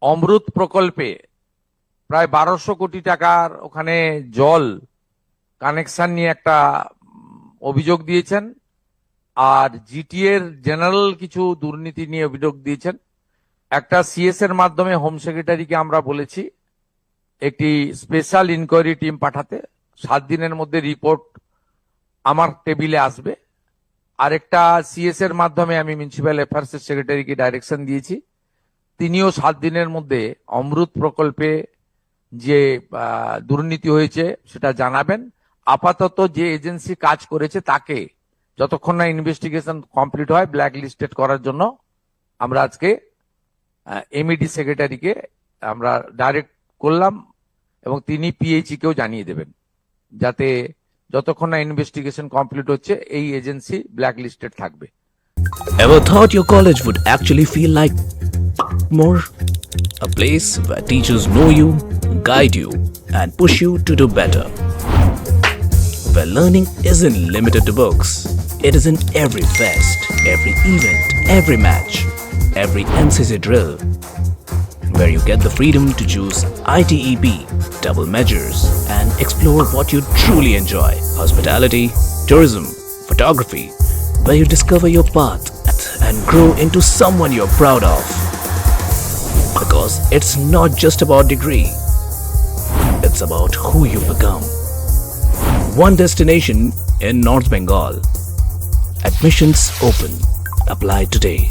অমৃত প্রকল্পে প্রায় 1200 কোটি টাকার ওখানে জল কানেকশন নিয়ে একটা অভিযোগ দিয়েছেন, আর জিটি এর জেনারেল কিছু দুর্নীতি নিয়ে অভিযোগ দিয়েছেন। একটা সিএস এর মাধ্যমে হোম সেক্রেটারিকে আমরা বলেছি একটি স্পেশাল ইনকোয়ারি টিম পাঠাতে, 7 দিনের মধ্যে রিপোর্ট আমার টেবিলে আসবে। আরেকটা সিএস এর মাধ্যমে আমি মিউনিসিপ্যাল অ্যাফেয়ার্স এর সেক্রেটারিকে ডাইরেকশন দিয়েছি, তিনিও 7 দিনের মধ্যে অমৃত প্রকল্পে যে দুর্নীতি হয়েছে সেটা জানাবেন। আপাতত যে এজেন্সি কাজ করেছে তাকে যতক্ষণ না ইনভেস্টিগেশন কমপ্লিট হয় ব্ল্যাক লিস্টেড করার জন্য আমরা আজকে এমইডি সেক্রেটারিকে আমরা ডাইরেক্ট করলাম, এবং তিনি পিএইচই কেও জানিয়ে দেবেন যাতে যতক্ষণ না ইনভেস্টিগেশন কমপ্লিট হচ্ছে এই এজেন্সি ব্ল্যাক লিস্টেড থাকবে। Ever thought your college would actually feel like more? A place where teachers know you, guide you, and push you to do better. Where learning isn't limited to books. It is in every fest, every event, every match, every NCC drill. Where you get the freedom to choose ITEP, double measures, and explore what you truly enjoy. Hospitality, tourism, photography. Where you discover your path and grow into someone you're proud of. Because it's not just about degree, it's about who you become. One destination in North Bengal. Admissions open. Apply today.